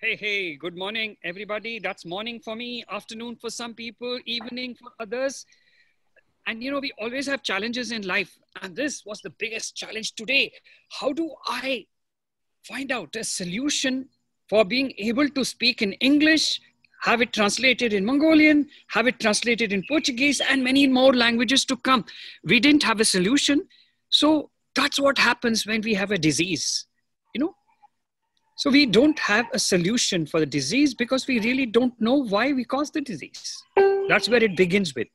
Hey, good morning, everybody. That's morning for me, afternoon for some people, evening for others. And we always have challenges in life. And this was the biggest challenge today. How do I find out a solution for being able to speak in English, have it translated in Mongolian, have it translated in Portuguese, and many more languages to come? We didn't have a solution. So that's what happens when we have a disease, So we don't have a solution for the disease because we really don't know why we cause the disease. That's where it begins with.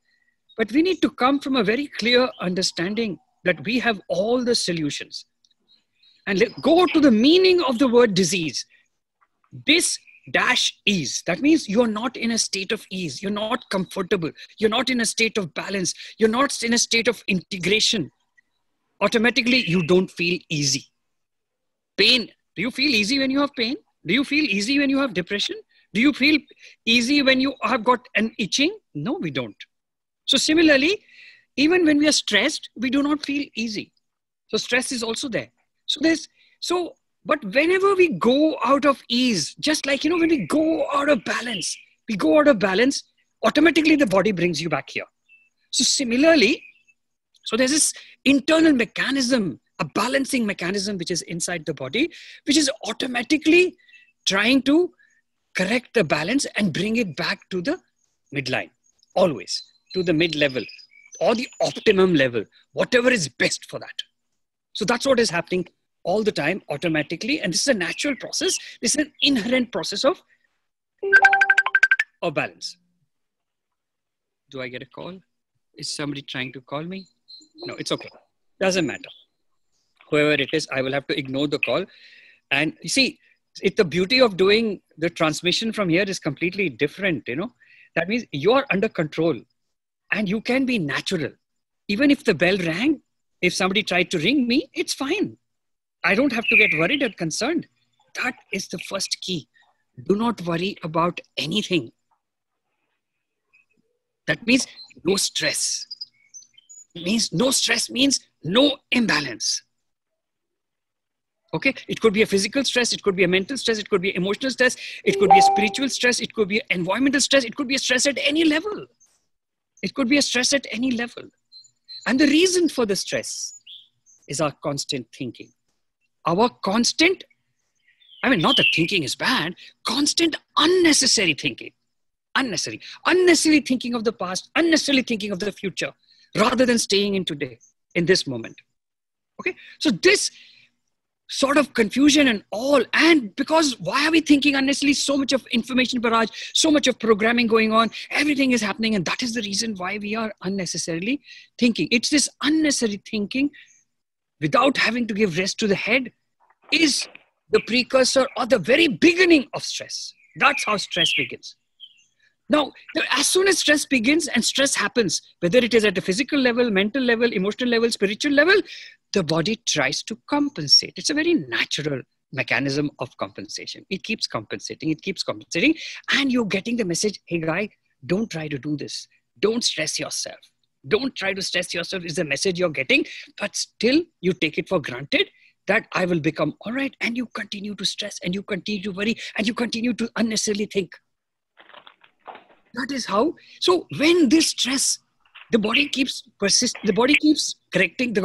But we need to come from a very clear understanding that we have all the solutions. And go to the meaning of the word disease. Dis-ease. That means you're not in a state of ease. You're not comfortable. You're not in a state of balance. You're not in a state of integration. Automatically, you don't feel easy. Pain. Do you feel easy when you have pain? Do you feel easy when you have depression? Do you feel easy when you have got an itching? No, we don't. So similarly, even when we are stressed, we do not feel easy. So stress is also there. But whenever we go out of ease, just like, when we go out of balance, automatically the body brings you back here. So similarly, there's this internal mechanism, a balancing mechanism which is inside the body, which is automatically trying to correct the balance and bring it back to the midline, always to the mid-level or the optimum level, whatever is best for that. So that's what is happening all the time automatically. And this is a natural process. This is an inherent process of balance. Do I get a call? Is somebody trying to call me? No, it's okay. Doesn't matter. Whoever it is, I will have to ignore the call. And you see, the beauty of doing the transmission from here is completely different, That means you're under control and you can be natural. Even if the bell rang, if somebody tried to ring me, it's fine. I don't have to get worried or concerned. That is the first key. Do not worry about anything. That means no stress. No stress means no imbalance. Okay, it could be a physical stress, it could be a mental stress, it could be emotional stress, it could be a spiritual stress, it could be environmental stress, it could be a stress at any level. It could be a stress at any level. And the reason for the stress is our constant thinking. Our constant, not that thinking is bad, constant unnecessary thinking. Unnecessary thinking of the past, unnecessarily thinking of the future, rather than staying in today, in this moment. Okay, so this sort of confusion and all, and because why are we thinking unnecessarily? So much of information barrage, so much of programming going on, everything is happening, and that is the reason why we are unnecessarily thinking. It's this unnecessary thinking without having to give rest to the head is the precursor or the very beginning of stress. That's how stress begins. Now, as soon as stress begins and stress happens, whether it is at a physical level, mental level, emotional level, spiritual level, the body tries to compensate. It's a very natural mechanism of compensation. It keeps compensating, and you're getting the message, hey guy, don't try to do this. Don't stress yourself. Don't try to stress yourself is the message you're getting, but still you take it for granted that I will become all right, and you continue to stress, and you continue to worry, and you continue to unnecessarily think. That is how, so when this stress, the body keeps correcting, the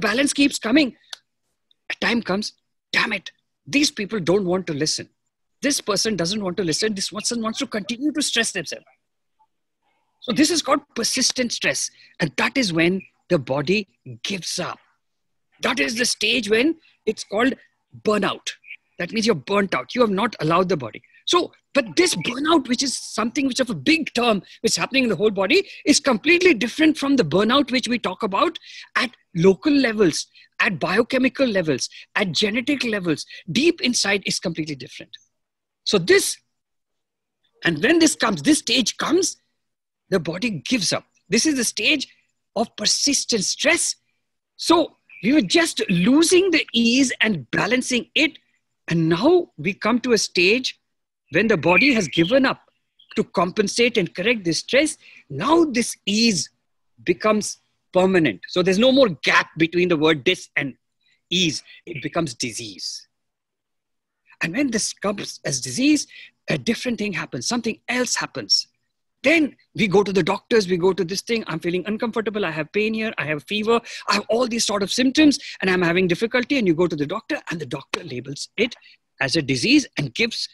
balance keeps coming. A time comes, damn it, these people don't want to listen. This person doesn't want to listen. This person wants to continue to stress themselves. So this is called persistent stress. And that is when the body gives up. That is the stage when it's called burnout. That means you're burnt out. You have not allowed the body. So, but this burnout, which is something which of a big term, which is happening in the whole body, is completely different from the burnout which we talk about at local levels, at biochemical levels, at genetic levels. Deep inside is completely different. So this, and when this stage comes, the body gives up. This is the stage of persistent stress. So we were just losing the ease and balancing it. And now we come to a stage when the body has given up to compensate and correct this stress. Now this ease becomes permanent. So there's no more gap between the word dis and ease. It becomes disease. And when this comes as disease, a different thing happens. Something else happens. Then we go to the doctors, we go to this thing. I'm feeling uncomfortable. I have pain here. I have fever. I have all these sort of symptoms and I'm having difficulty. And you go to the doctor and the doctor labels it as a disease and gives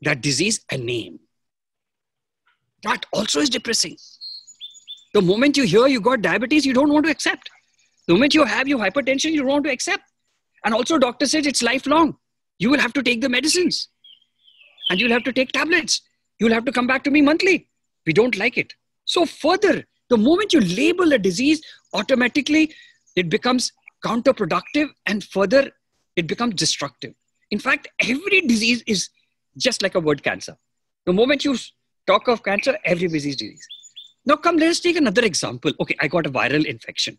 that disease a name. That also is depressing. The moment you hear you got diabetes, you don't want to accept. The moment you have your hypertension, you don't want to accept. And also doctor says it's lifelong. You will have to take the medicines and you'll have to take tablets. You'll have to come back to me monthly. We don't like it. So further, the moment you label a disease, automatically it becomes counterproductive and further it becomes destructive. In fact, every disease is just like a word cancer. The moment you talk of cancer, every disease is disease. Now come, let us take another example. Okay, I got a viral infection.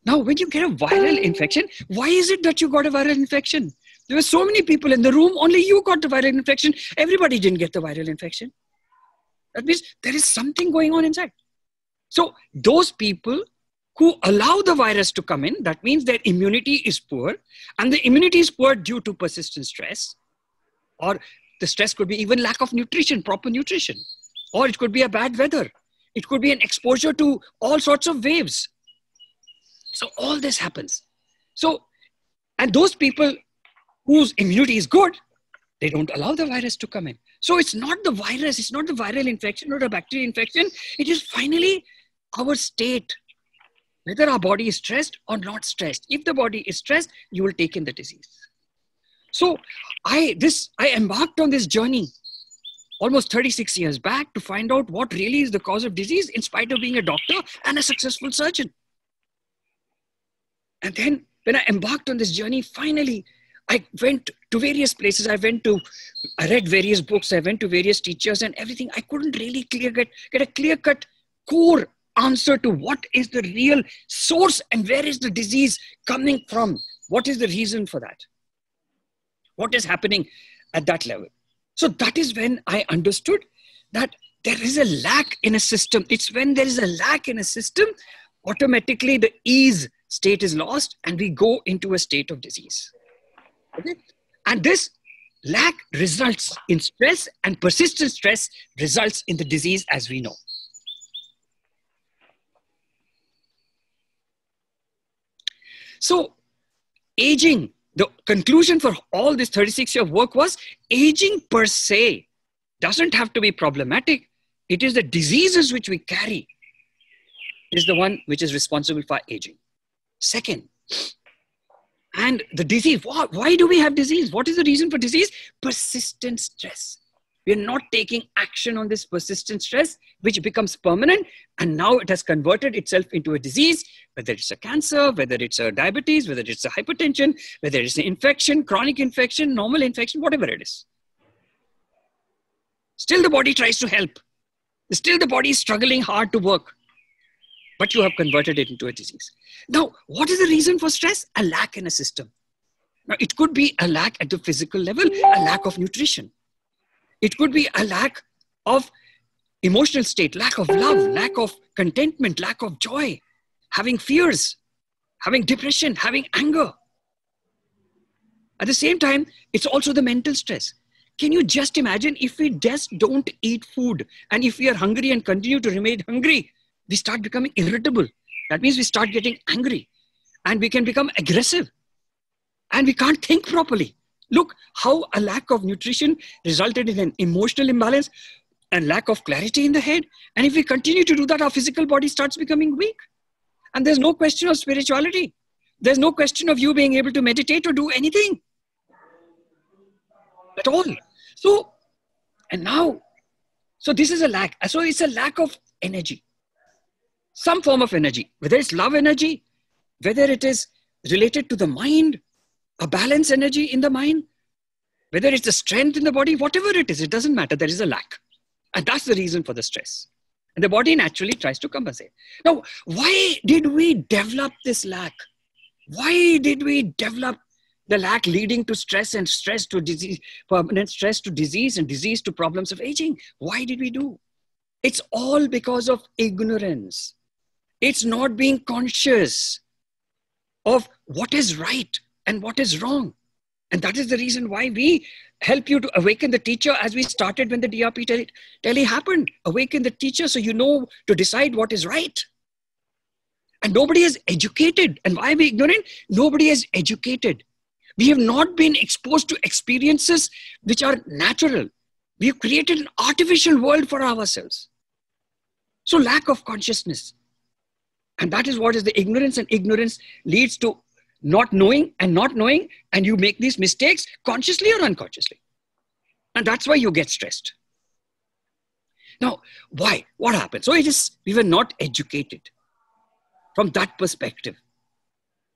Now, when you get a viral infection, why is it that you got a viral infection? There were so many people in the room, only you got the viral infection. Everybody didn't get the viral infection. That means there is something going on inside. So those people who allow the virus to come in, that means their immunity is poor. And the immunity is poor due to persistent stress. Or the stress could be even lack of nutrition, proper nutrition. Or it could be a bad weather. It could be an exposure to all sorts of waves. So all this happens. So, and those people whose immunity is good, they don't allow the virus to come in. So it's not the virus, it's not the viral infection or the bacterial infection. It is finally our state, whether our body is stressed or not stressed. If the body is stressed, you will take in the disease. So I embarked on this journey almost 36 years back to find out what really is the cause of disease in spite of being a doctor and a successful surgeon. And then when I embarked on this journey, finally, I went to various places. I read various books. I went to various teachers and everything. I couldn't really get a clear-cut core answer to what is the real source and where is the disease coming from. What is the reason for that? What is happening at that level? So that is when I understood that there is a lack in a system. It's when there is a lack in a system, automatically the ease state is lost and we go into a state of disease. Okay? And this lack results in stress, and persistent stress results in the disease, as we know. So aging, the conclusion for all this 36-year work was aging per se doesn't have to be problematic. It is the diseases which we carry is the one which is responsible for aging. Second, and the disease, why do we have disease? What is the reason for disease? Persistent stress. We are not taking action on this persistent stress, which becomes permanent. And now it has converted itself into a disease, whether it's a cancer, whether it's a diabetes, whether it's a hypertension, whether it's an infection, chronic infection, normal infection, whatever it is. Still the body tries to help. Still the body is struggling hard to work. But you have converted it into a disease. Now, what is the reason for stress? A lack in a system. Now, it could be a lack at the physical level, a lack of nutrition. It could be a lack of emotional state, lack of love, lack of contentment, lack of joy, having fears, having depression, having anger. At the same time, it's also the mental stress. Can you just imagine if we just don't eat food and if we are hungry and continue to remain hungry, we start becoming irritable. That means we start getting angry and we can become aggressive and we can't think properly. Look how a lack of nutrition resulted in an emotional imbalance and lack of clarity in the head. And if we continue to do that, our physical body starts becoming weak. And there's no question of spirituality. There's no question of you being able to meditate or do anything at all. So, and now, so this is a lack. So it's a lack of energy. Some form of energy, whether it's love energy, whether it is related to the mind, a balance energy in the mind, whether it's the strength in the body, whatever it is, it doesn't matter. There is a lack. And that's the reason for the stress. And the body naturally tries to compensate. Now, why did we develop this lack? Why did we develop the lack leading to stress and stress to disease, permanent stress to disease and disease to problems of aging? Why did we do? It's all because of ignorance. It's not being conscious of what is right and what is wrong. And that is the reason why we help you to awaken the teacher, as we started when the DRPF Telly happened. Awaken the teacher so you know to decide what is right. And nobody is educated. And why are we ignorant? Nobody is educated. We have not been exposed to experiences which are natural. We have created an artificial world for ourselves. So lack of consciousness. And that is what is the ignorance. And ignorance leads to not knowing. And you make these mistakes consciously or unconsciously. And that's why you get stressed. Now, why? What happened? So it is, we were not educated from that perspective.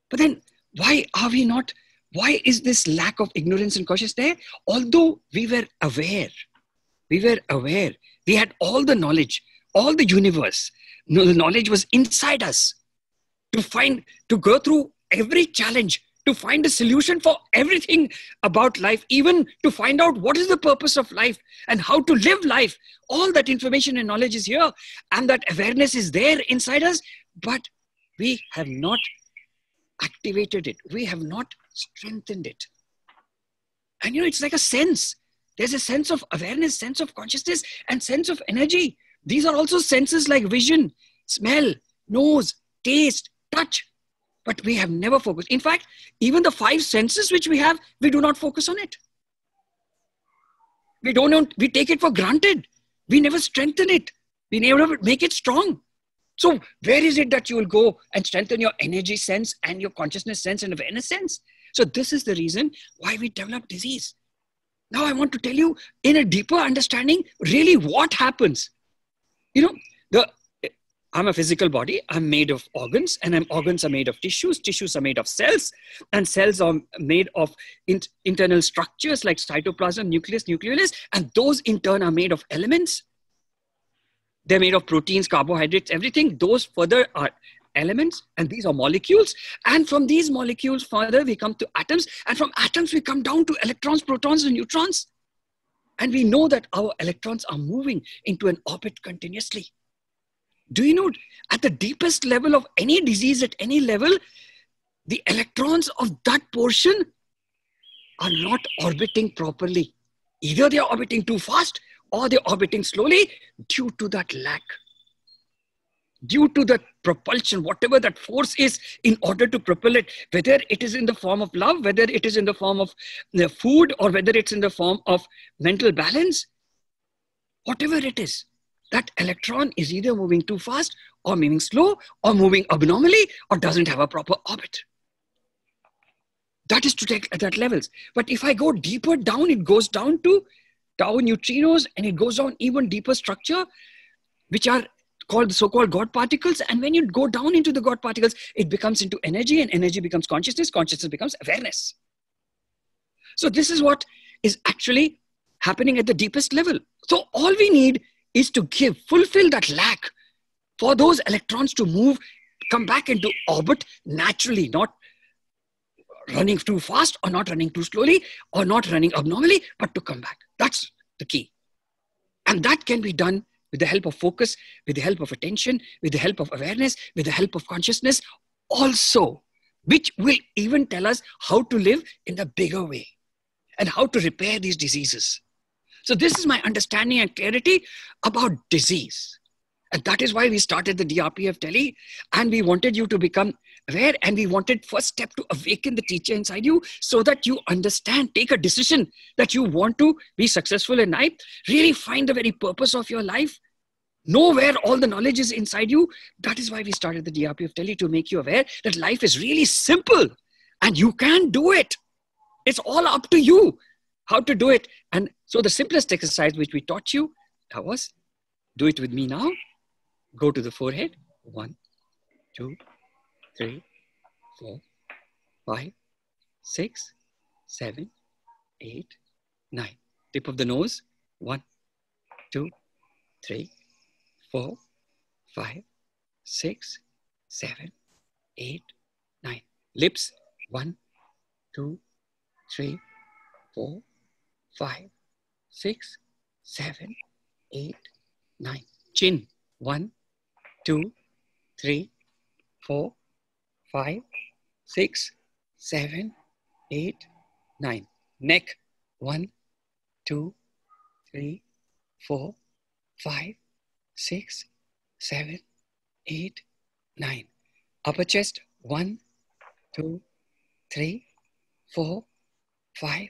But then why are we not? Why is this lack of ignorance and consciousness there? Although we were aware, we had all the knowledge, all the universe. The knowledge was inside us to go through every challenge, to find a solution for everything about life, even to find out what is the purpose of life and how to live life. All that information and knowledge is here, and that awareness is there inside us, but we have not activated it. We have not strengthened it. And it's like a sense. There's a sense of awareness, sense of consciousness, and sense of energy. These are also senses like vision, smell, nose, taste, touch. But we have never focused. In fact, even the 5 senses which we have, we do not focus on it. We take it for granted. We never strengthen it. We never make it strong. So where is it that you will go and strengthen your energy sense and your consciousness sense and awareness sense? So this is the reason why we develop disease. Now I want to tell you in a deeper understanding, really what happens. I'm a physical body. I'm made of organs, and organs are made of tissues. Tissues are made of cells, and cells are made of internal structures like cytoplasm, nucleus, nucleolus, and those in turn are made of elements. They're made of proteins, carbohydrates, everything. Those further are elements, and these are molecules. And from these molecules further, we come to atoms. And from atoms, we come down to electrons, protons, and neutrons. And we know that our electrons are moving into an orbit continuously. Do you know, at the deepest level of any disease, at any level, the electrons of that portion are not orbiting properly. Either they are orbiting too fast or they're orbiting slowly due to that lack. Due to that propulsion, whatever that force is in order to propel it, whether it is in the form of love, whether it is in the form of the food, or whether it's in the form of mental balance, whatever it is, that electron is either moving too fast or moving slow or moving abnormally or doesn't have a proper orbit. That is to take at that levels. But if I go deeper down, it goes down to tau neutrinos, and it goes down even deeper structure, which are called the so-called God particles. And when you go down into the God particles, it becomes into energy, and energy becomes consciousness. Consciousness becomes awareness. So this is what is actually happening at the deepest level. So all we need is to fulfill that lack for those electrons to move, come back into orbit naturally, not running too fast or not running too slowly or not running abnormally, but to come back. That's the key. And that can be done with the help of focus, with the help of attention, with the help of awareness, with the help of consciousness also, which will even tell us how to live in a bigger way and how to repair these diseases. So this is my understanding and clarity about disease. And that is why we started the DRPF Telly, and we wanted you to become aware, and we wanted first step to awaken the teacher inside you so that you understand, take a decision that you want to be successful in life, really find the very purpose of your life, know where all the knowledge is inside you. That is why we started the DRPF Telly, to make you aware that life is really simple and you can do it. It's all up to you how to do it. And so the simplest exercise which we taught you, that was, do it with me now. Go to the forehead. 1, 2, 3, 4, 5, 6, 7, 8, 9. Tip of the nose. 1, 2, 3, 4, 5, 6, 7, 8, 9. Lips. 1, 2, 3, 4, 5, 6, 7, 8, 9. Chin. 1, 2, 3, 4, 5, 6, 7, 8, 9. Neck, 1, 2, 3, 4, 5, 6, 7, 8, 9. Upper chest, 1, 2, 3, 4, 5,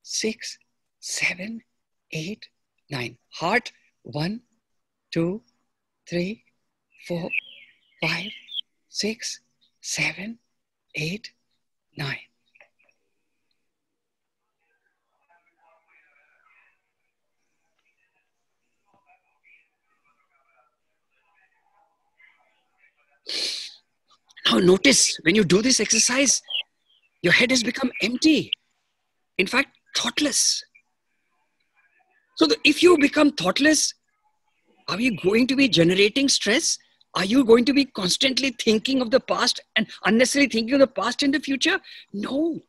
6, 7, 8, 9. Heart, 1, 2, 3, 4, 5, 6, 7, 8, 9. Now notice when you do this exercise, your head has become empty. In fact, thoughtless. So if you become thoughtless, are you going to be generating stress? Are you going to be constantly thinking of the past and unnecessarily thinking of the past and the future? No.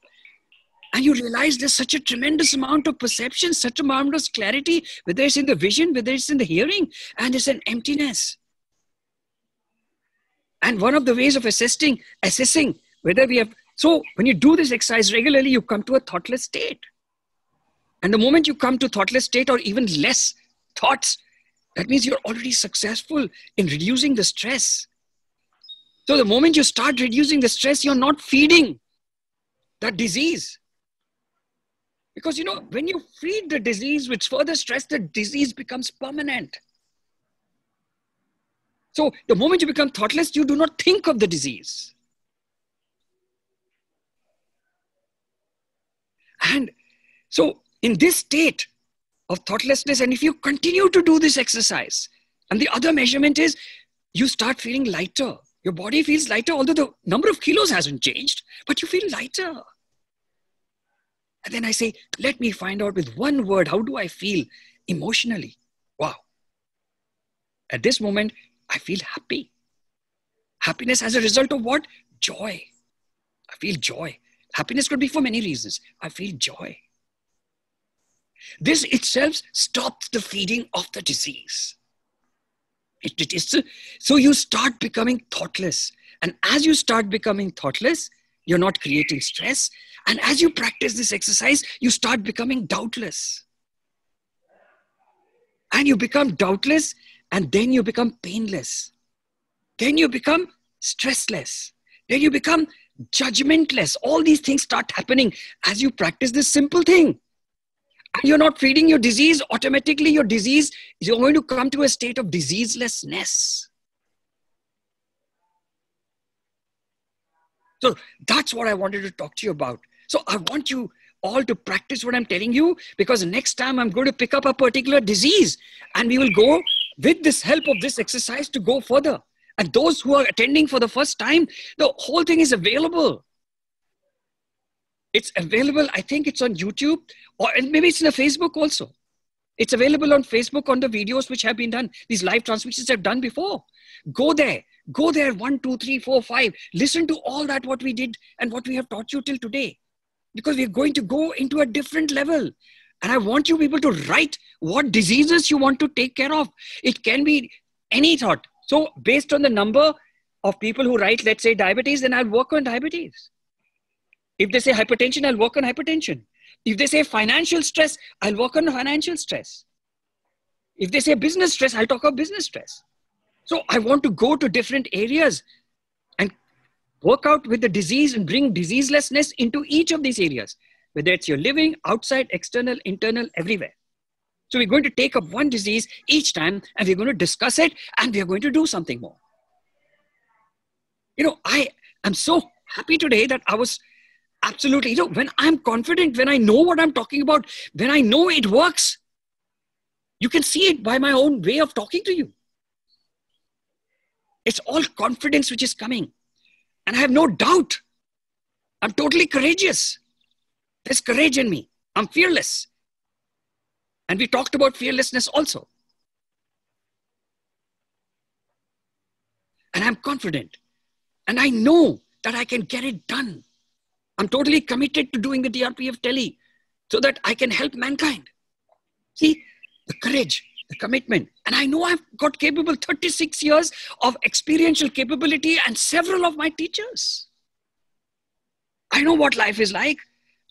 And you realize there's such a tremendous amount of perception, such amount of clarity, whether it's in the vision, whether it's in the hearing, and it's an emptiness. And one of the ways of assessing whether we have, so when you do this exercise regularly, you come to a thoughtless state. And the moment you come to thoughtless state or even less thoughts, that means you're already successful in reducing the stress. So the moment you start reducing the stress, you're not feeding that disease. Because, you know, when you feed the disease with further stress, the disease becomes permanent. So the moment you become thoughtless, you do not think of the disease. And so in this state of thoughtlessness, and if you continue to do this exercise, and the other measurement is you start feeling lighter. Your body feels lighter, although the number of kilos hasn't changed, but you feel lighter. And then I say, let me find out with one word, how do I feel emotionally? Wow. At this moment, I feel happy. Happiness as a result of what? Joy. I feel joy. Happiness could be for many reasons. I feel joy. This itself stops the feeding of the disease. So you start becoming thoughtless. And as you start becoming thoughtless, you're not creating stress. And as you practice this exercise, you start becoming doubtless. And you become doubtless, and then you become painless. Then you become stressless. Then you become judgmentless. All these things start happening as you practice this simple thing. And you're not feeding your disease. Automatically, your disease, you're going to come to a state of diseaselessness. So that's what I wanted to talk to you about. So I want you all to practice what I'm telling you, because next time I'm going to pick up a particular disease and we will go with this help of this exercise to go further. And those who are attending for the first time, the whole thing is available. It's available. I think it's on YouTube, or maybe it's in the Facebook also. It's available on Facebook on the videos which have been done. These live transmissions I've done before. Go there. Go there 1, 2, 3, 4, 5. Listen to all that what we did and what we have taught you till today. Because we're going to go into a different level. And I want you people to write what diseases you want to take care of. It can be any thought. So based on the number of people who write, let's say diabetes, then I'll work on diabetes. If they say hypertension, I'll work on hypertension. If they say financial stress, I'll work on financial stress. If they say business stress, I'll talk about business stress. So I want to go to different areas and work out with the disease and bring diseaselessness into each of these areas, whether it's your living, outside, external, internal, everywhere. So we're going to take up one disease each time and we're going to discuss it and we're going to do something more. You know, I am so happy today that I was absolutely, you know, when I'm confident, when I know what I'm talking about, when I know it works, you can see it by my own way of talking to you. It's all confidence which is coming. And I have no doubt. I'm totally courageous. There's courage in me. I'm fearless. And we talked about fearlessness also. And I'm confident. And I know that I can get it done. I'm totally committed to doing the DRPF Telly so that I can help mankind. See, the courage, the commitment. And I know I've got capable 36 years of experiential capability and several of my teachers. I know what life is like.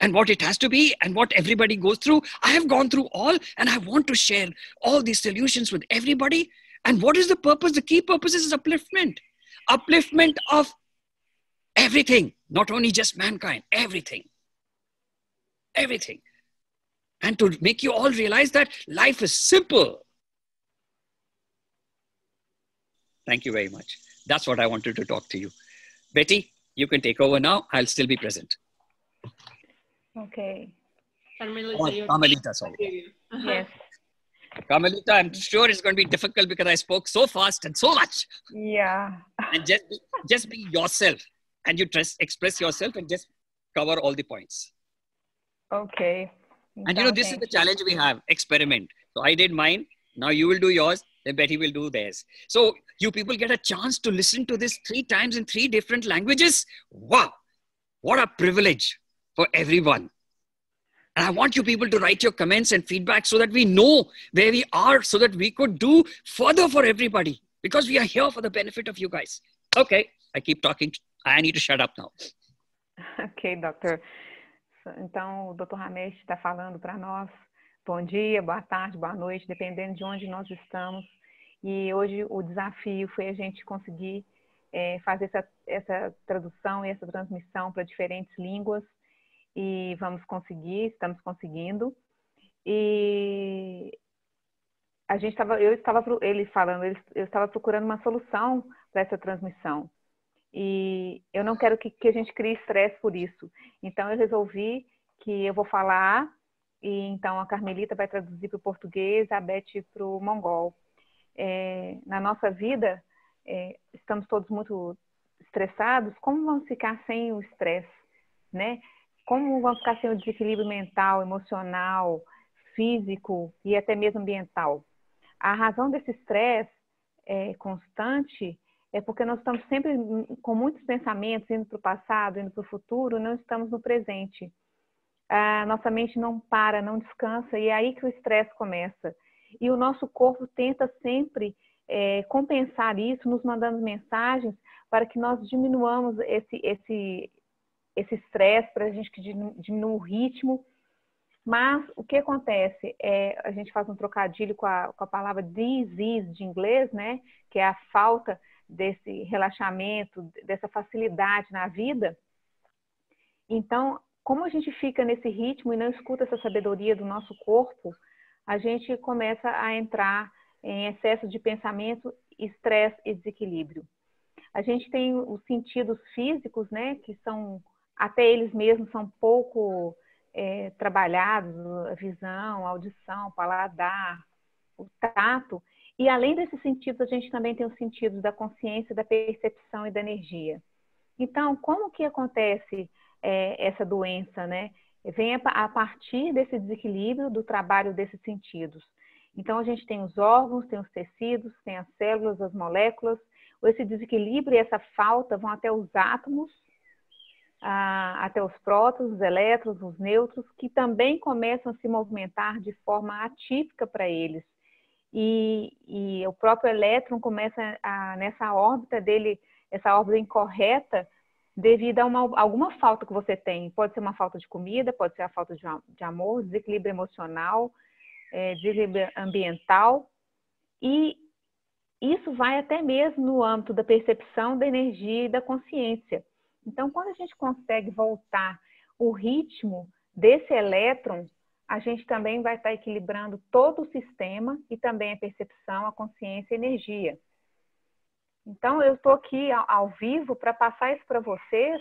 and what it has to be and what everybody goes through. I have gone through all, and I want to share all these solutions with everybody. And what is the purpose? The key purpose is upliftment. Upliftment of everything, not only just mankind, everything. Everything. And to make you all realize that life is simple. Thank you very much. That's what I wanted to talk to you. Betty, you can take over now. I'll still be present. Okay. Carmelita, sorry. Yes. Carmelita, I'm sure it's going to be difficult because I spoke so fast and so much. Yeah. And just be yourself, and you express yourself and just cover all the points. Okay. And you know, this is the challenge we have, experiment. So I did mine. Now you will do yours. Then Betty will do theirs. So you people get a chance to listen to this 3 times in 3 different languages. Wow. What a privilege for everyone. And I want you people to write your comments and feedback so that we know where we are, so that we could do further for everybody, because we are here for the benefit of you guys. Okay. I keep talking. I need to shut up now. Ok, doutor. Então, o Dr. Ramesh está falando para nós. Bom dia, boa tarde, boa noite, dependendo de onde nós estamos. E hoje o desafio foi a gente conseguir fazer essa tradução e essa transmissão para diferentes línguas. E vamos conseguir, estamos conseguindo. E eu estava procurando uma solução para essa transmissão. E eu não quero que a gente crie estresse por isso. Então, eu resolvi que eu vou falar, e então a Carmelita vai traduzir para o português, a Beth para o mongol. Na nossa vida, estamos todos muito estressados. Como vamos ficar sem o estresse, né? Como vamos ficar sem o desequilíbrio mental, emocional, físico e até mesmo ambiental? A razão desse estresse constante é porque nós estamos sempre com muitos pensamentos, indo para o passado, indo para o futuro, não estamos no presente. A nossa mente não para, não descansa, e é aí que o estresse começa. E o nosso corpo tenta sempre compensar isso, nos mandando mensagens para que nós diminuamos esse estresse, para a gente que diminua o ritmo. Mas o que acontece? A gente faz um trocadilho com a palavra disease de inglês, né? Que é a falta desse relaxamento, dessa facilidade na vida. Então, como a gente fica nesse ritmo e não escuta essa sabedoria do nosso corpo, a gente começa a entrar em excesso de pensamento, estresse e desequilíbrio. A gente tem os sentidos físicos, né, que são, até eles mesmos são pouco trabalhados, a visão, a audição, o paladar, o tato. E além desses sentidos, a gente também tem os sentidos da consciência, da percepção e da energia. Então, como que acontece essa doença, né? Vem a partir desse desequilíbrio do trabalho desses sentidos. Então, a gente tem os órgãos, tem os tecidos, tem as células, as moléculas. Esse desequilíbrio e essa falta vão até os átomos, até os prótons, os elétrons, os nêutrons, que também começam a se movimentar de forma atípica para eles. E o próprio elétron começa nessa órbita dele, essa órbita incorreta, devido a alguma falta que você tem. Pode ser uma falta de comida, pode ser a falta de amor, desequilíbrio emocional, desequilíbrio ambiental. E isso vai até mesmo no âmbito da percepção, da energia e da consciência. Então, quando a gente consegue voltar o ritmo desse elétron, a gente também vai estar equilibrando todo o sistema e também a percepção, a consciência e a energia. Então, eu estou aqui ao vivo para passar isso para vocês,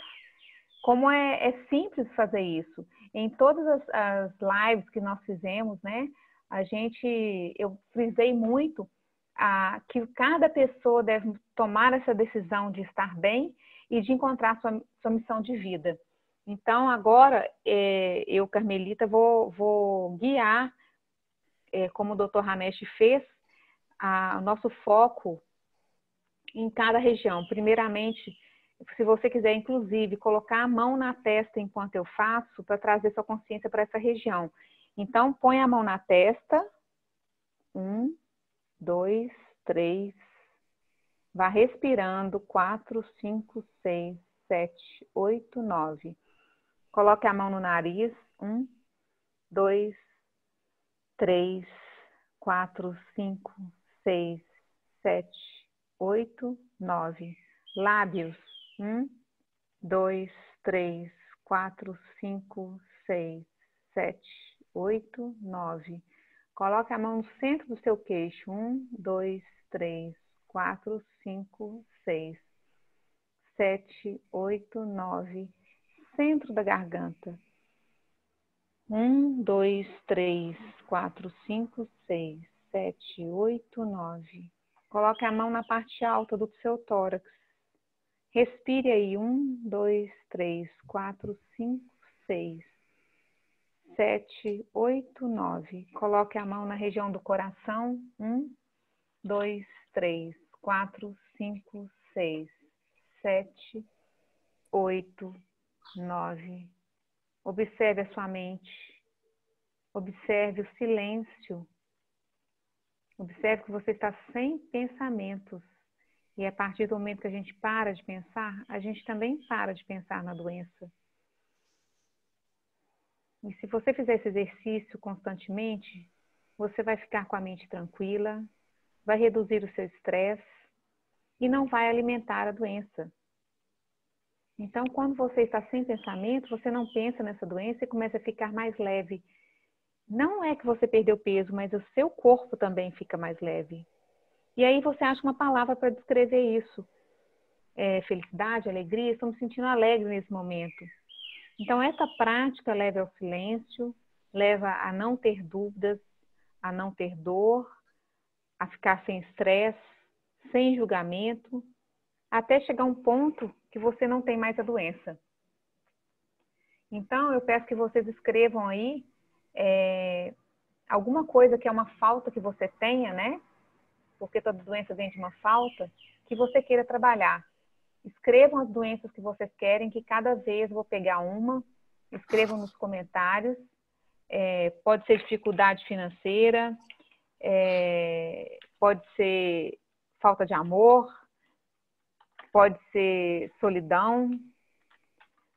como é simples fazer isso. Em todas as lives que nós fizemos, né, eu frisei muito que cada pessoa deve tomar essa decisão de estar bem e de encontrar sua missão de vida. Então, agora, eu, Carmelita, vou guiar, como o Dr. Ramesh fez, o nosso foco em cada região. Primeiramente, se você quiser, inclusive, colocar a mão na testa enquanto eu faço, para trazer sua consciência para essa região. Então, põe a mão na testa. 1, 2, 3. Vá respirando. 4, 5, 6, 7, 8, 9. Coloque a mão no nariz. 1, 2, 3, 4, 5, 6, 7, 8, 9. Lábios. 1, 2, 3, 4, 5, 6, 7, 8, 9. Coloque a mão no centro do seu queixo. 1, 2, 3, 4, 5, 6, 7, 8, 9. Centro da garganta. 1, 2, 3, 4, 5, 6, 7, 8, 9. Coloque a mão na parte alta do seu tórax. Respire aí. 1, 2, 3, 4, 5, 6, 7, 8, 9. Coloque a mão na região do coração. 1, 2, 3, 4, 5, 6, 7, 8, 9. Observe a sua mente. Observe o silêncio. Observe que você está sem pensamentos. E a partir do momento que a gente para de pensar, a gente também para de pensar na doença. E se você fizer esse exercício constantemente, você vai ficar com a mente tranquila, vai reduzir o seu estresse e não vai alimentar a doença. Então, quando você está sem pensamento, você não pensa nessa doença e começa a ficar mais leve. Não é que você perdeu peso, mas o seu corpo também fica mais leve. E aí você acha uma palavra para descrever isso. Felicidade, alegria, estou me sentindo alegre nesse momento. Então, essa prática leva ao silêncio, leva a não ter dúvidas, a não ter dor, a ficar sem estresse, sem julgamento, até chegar a um ponto que você não tem mais a doença. Então, eu peço que vocês escrevam aí alguma coisa que é uma falta que você tenha, né? Porque toda doença vem de uma falta, que você queira trabalhar. Escrevam as doenças que vocês querem, que cada vez eu vou pegar uma. Escrevam nos comentários. Pode ser dificuldade financeira, pode ser falta de amor, pode ser solidão,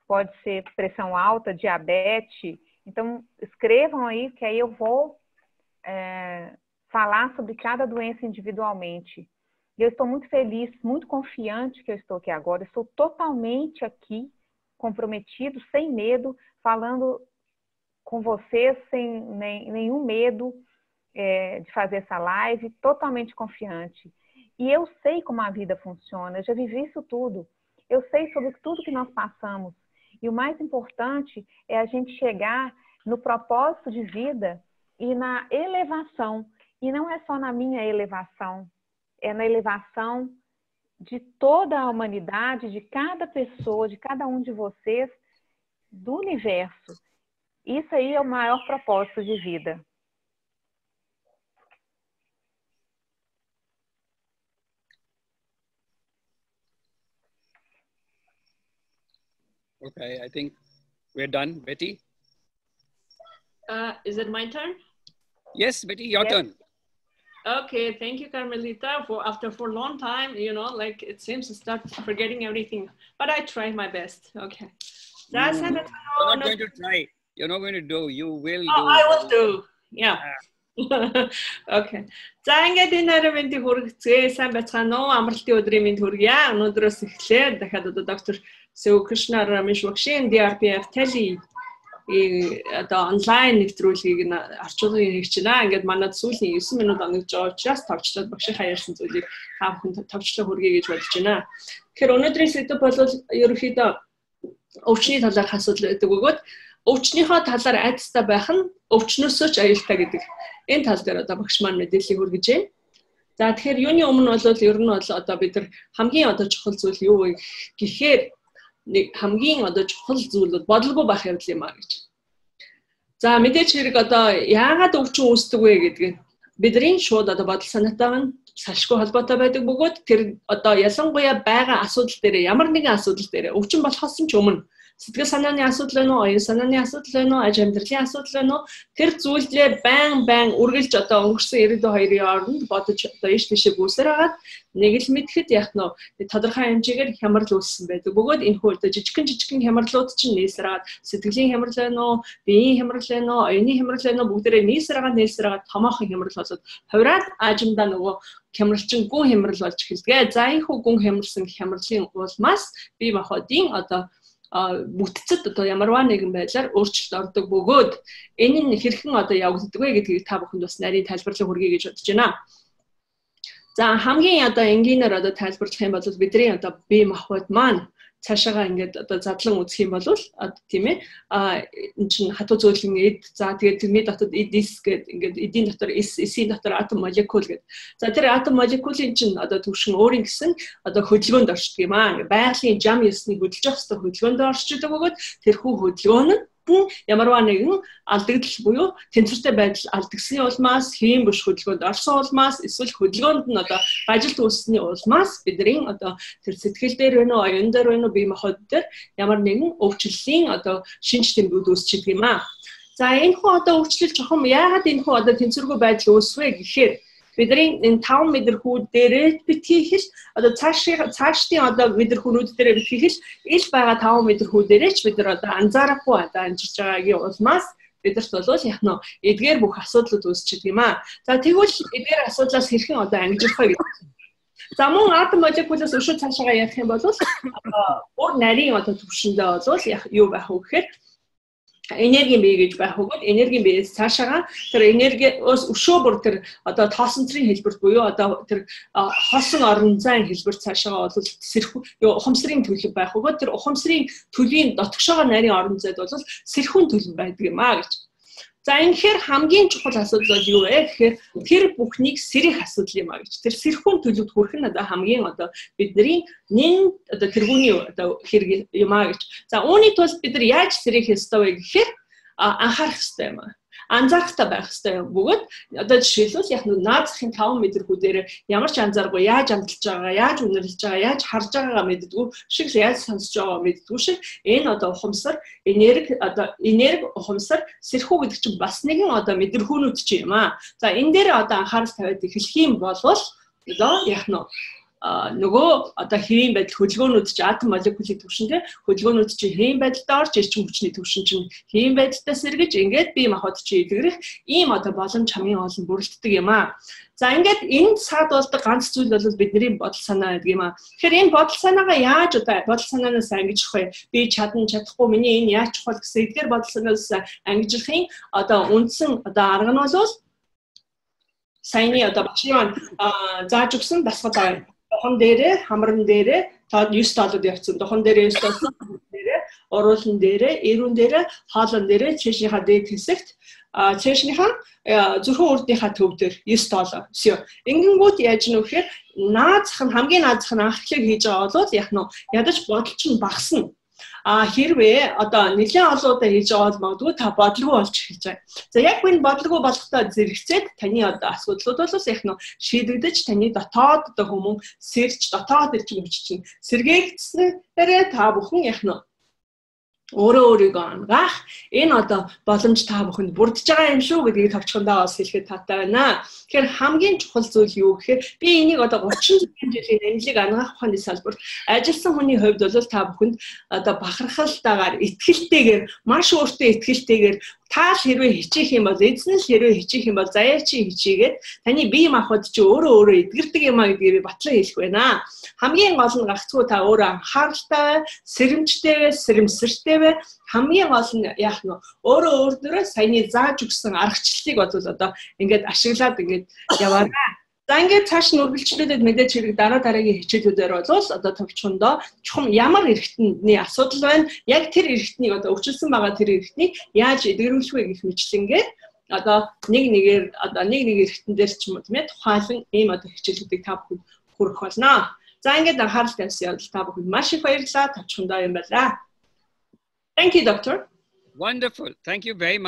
pode ser pressão alta, diabetes. Então, escrevam aí, que aí eu vou falar sobre cada doença individualmente. E eu estou muito feliz, muito confiante que eu estou aqui agora. Estou totalmente aqui, comprometido, sem medo, falando com vocês, sem nenhum medo de fazer essa live, totalmente confiante. E eu sei como a vida funciona, eu já vivi isso tudo. Eu sei sobre tudo que nós passamos. E o mais importante é a gente chegar no propósito de vida e na elevação. E não é só na minha elevação, é na elevação de toda a humanidade, de cada pessoa, de cada um de vocês, do universo. Isso aí é o maior propósito de vida. Okay, I think we're done. Betty? Is it my turn? Yes, Betty, your turn. Okay, thank you, Carmelita. After a long time, you know, like it seems to start forgetting everything, but I try my best. Okay. That's You're not going to try. You're not going to do. You will do. I will do. Yeah. Okay. За ингээд энэ нарийн мэндийг хүргэцгээе. Сайн байцгаана уу? Амралтын өдрийн мэнд хүргье. Өнөөдрөөс эхлээд дахиад одоо Dr.Segu Krishna Ramesh багшийн DRPF Telly одоо онлайн нэвтрүүлгийг орчуулгыг хийж байна. Ингээд манайд сүүлийн 9 минут оногж байгаа учраас товчлоод багшийнхаа ярьсан зүйлийг та бүхэн товчлоо хүргэе гэж бодож байна. Тэгэхээр өнөөдрийн сэдв бол ерөнхийдөө өвчний талаарх асуудал гэдэг өгөөд өвчнийхөө талаар айдастай байх нь өвчнөөсөө ч аюултай гэдэг энэ тал дээр одоо багш маань мэдээллийг хүргэж байна. За тэгэхээр юуны өмнө бол ер нь бол одоо бид нар хамгийн одоо чухал зүйл юу вэ гэхээр нэг хамгийн одоо чухал зүйл бол бодлого байх явдал юм а гэж. За мэдээж хэрэг одоо яагаад өвчин үүсдэг вэ гэдгийг бидний шууд одоо бодол санаатайгаа салшгүй холбоотой байдаг бөгөөд тэр одоо ялангуяа байгаа асуудал дээр ямар нэгэн асуудал дээр өвчин болохоос ч өмнө Сэтгэл санааны асуудал байна уу, оюун санааны асуудал байна уу, аж амьдралын асуудал байна уу? Тэр зүйлээ байн үргэлж одоо өнгөрсөн 92-ийн оронд бодож одоо ийш тийшээ гүйсээр хагаад нэг л мэдхэд яг нөө тодорхой хэмжээгээр хямрал үүссэн байдаг. Бөгөөд энэ хүү одоо жижигхэн хямралууд чинь нээсээр хагаад сэтгэлийн хямрал байна уу, биеийн хямрал байна уу, оюуны хямрал байна уу, бүгдээрээ нээсээр хагаад томоохон хямрал болоод хувраад аажимдаа нөгөө хямралчин гүн хямрал болж эхэлдэг. За энэ хүү гүн хямралсан хямралын улмаас бие махбодын одоо бүтцэд одоо ямарваа нэгэн байдлаар өөрчлөлт ордог бөгөөд энэ нь хэрхэн одоо явагддаг вэ гэдгийг та бүхэнд бас нарийн тайлбарлан хүргэе гэж бодож байна. За хамгийн одоо энгийнээр одоо тайлбарлах юм бол бидний одоо бие махбод маань цаашаага ингээд одоо задлан үзэх юм бол тийм ээ энэ чинь хатуу зөөлөн эд за тэгээд тэрний дотор эдис гэдэг ингээд эдийн дотор эсийн дотор атом молекул гэдэг. За тэр атом молекулын чинь одоо төвшин өөрийн гэсэн одоо хөдөлгөөнд орчдөг юм аа. Байгалийн жам ёсны хөдөлж явах хэвээр хөдөлгөөнд орчдөг бөгөөд тэрхүү хөдөлгөөн нь ямарваа нэгэн алдагдал буюу тэнцвэртэй байдал алдагдсны улмаас хэвийн бүш хөдөлгөөнд орсон улмаас эсвэл хөдөлгөөнд нь одоо ажилт үүссний улмаас бидний одоо тэр сэтгэл дээр байна уу, оюун дээр байна уу, бие махбод дээр ямар нэгэн өвчлөлийн одоо шинж тэмдгүүд үүсчихдээ юм аа. За энэ хүү одоо өвчлөл жоохон яагаад энэ хүү одоо тэнцвэргүй байдал үүсвэ гэхээр бидний энэ 5 мэдрэхүүд дээрээ битгий хэл одоо цаашдын одоо мэдрэхүүнүүд дээрээ битгий хэл ил байгаа 5 мэдрэхүүд дээрээ ч бид нар одоо анзаарахгүй одоо амжиж байгаагийн улмаас бидэрт бол яг нөө эдгээр бүх асуудлууд үүсчихэд юм аа. За тэгвэл эдгээр асуудлаас хэрхэн одоо ангижрах вэ гэдэг. За мөн атом молекулаас өшөө цаашаа ярих юм бол өөр нарийн одоо төвшөндөө бол юу байх вэ гэхээр энергийн бие гэж байх өгөөд энергийн биеэс цаашаага тэр энергиос өшөө бүр тэр одоо тоосонцрын хэлбэрт буюу одоо тэр хосон орон зайн хэлбэр цаашаага бол ухамсарын төлөв байх өгөөд тэр ухамсарын төлөвийн дотгошоогоо нарийн орон зайд бол сэрхүүн төлөв байдаг юм аа гэж. За энэхээр хамгийн чухал асуудал бол юу вэ гэхээр тэр бүхнийг сэрэх асуудал юм аа гэж. Тэр сэрхүүн төлөвд хүрэх нь одоо хамгийн одоо бидний нэн одоо тэргүүний одоо хэрэг юм аа гэж. За үүний тулд бид нар яаж сэрэх ёстой вэ гэхээр анхаарах ёстой юм аа. Анзаарахтай байх ёстой юм. Бөгөөд одоо жишээлбэл яг наазахын 5 мэдрэхүүдээр ямар ч анзааргүй яаж амталж байгаа, яаж үнэрлэж байгаа, яаж харж байгаагаа мэддэггүй шиг яаж сонсож байгаагаа мэддэггүй шиг энэ одоо ухамсар, энерги ухамсар сэрхүү гэдэг чинь бас нэгэн одоо мэдрэхүүнүүд чи юм аа. За энэ дээр одоо анхаарал тавиад эхлэх юм бол одоо яг нөгөө одоо хэвийн байдал хөдөлгөөнүүд чи атом молекулын төвшөндөө хөдөлгөөнүүд чи хэвийн байдалд орж эрчим хүчний төвшин чинь хэвийн байдалтай сэргэж ингээд бие махбод чи эдгэрэх ийм одоо боломж хамгийн олон бүрэлддэг юм аа. За ингээд энэ саад болдог ганц зүйл бол бидний бодол санаа гэдэг юм аа. Тэгэхээр энэ бодол санаагаа яаж одоо бодол санаанаас ангижрах вэ? Би чадна чадахгүй миний энэ яаж чухал гэсэн эдгээр бодол санаанаас ангижрахын одоо үндсэн одоо арга нь бол саяны одоо багшийн зааж өгсөн дасгал байна. Дохон дээрээ, хамран дээрээ тод 9 тоолууд явцсан. Дохон дээрээ 9 тоолсон, дээрээ, уруулан дээрээ, эрүүн дээрээ, хоолон дээрээ, цэшнийхаа дээд хэсэгт, цэшнийхаа зүрхэн үрдийнхаа төв дээр 9 тоолоо. Всё. Ингэнгүүт яаж нү гэхээр хамгийн наазах нь анхлыг хийж байгаа бол яг нь ядаж бодолч нь багасна. Хэрвээ одоо нэлээд олон удаа хийж байгаа бол магадгүй та бодлого болж эхэлж байгаа. За яг энэ бодлого болохтой зэрэгцээд таны одоо асуудлууд бол яг нь шийдэгдэж таны дотоод одоо хүмүүн сэрж дотоод ирж чинь сэргээгдснээр та бүхэн яг нь өөрийгөө ангаах энэ одоо боломж та бүхэнд бүрдэж байгаа юм шүү гэдгийг товчхондоо бас хэлэхэд таатай байна. Тэгэхээр хамгийн чухал зүйл юу гэхээр би энийг одоо 30 жилийн анилыг ангаах ухааны салбарт ажилласан хүний хувьд бол та бүхэнд одоо бахархалтайгаар итгэлтэйгээр маш өөртөө итгэлтэйгээр таал хэрвээ хичээх юм бол эзнэл хэрвээ хичээх юм бол заяа чи хичээгээд таны бие махбод чи өөрөө эдгэрдэг юм а гэдгийг би батлан хэлэх байна. Хамгийн гол нь гагцгүй та өөрөө анхааралтай, сэрэмжтэй, сэрэмсэртэй хамгийн гол нь яг нь өөрөө өөрөөрөө саяны зааж өгсөн аргачлалыг одоо ингээд ашиглаад ингээд яваарай. За ингээд цааш нь үргэлжлүүлээд мэдээж хэрэг дараагийн хичээлүүдээр бол одоо товчхондоо чухам ямар эргэтний асуудал байна. Яг тэр эргэтнийг одоо өвчлсөн байгаа тэр эргэтнийг яаж эдгэрүүлэх вэ гэх мэтлэнгээр одоо нэг эргэтэн дээр ч юм уу тийм ээ тухайлан ийм одоо хичээлүүдийг та бүхэнд хүргэх болно. За ингээд анхаарал тавьсан явдал та бүхэнд маш их баярлалаа. Товчхондоо юм байна. Thank you, Doctor. Wonderful. Thank you very much.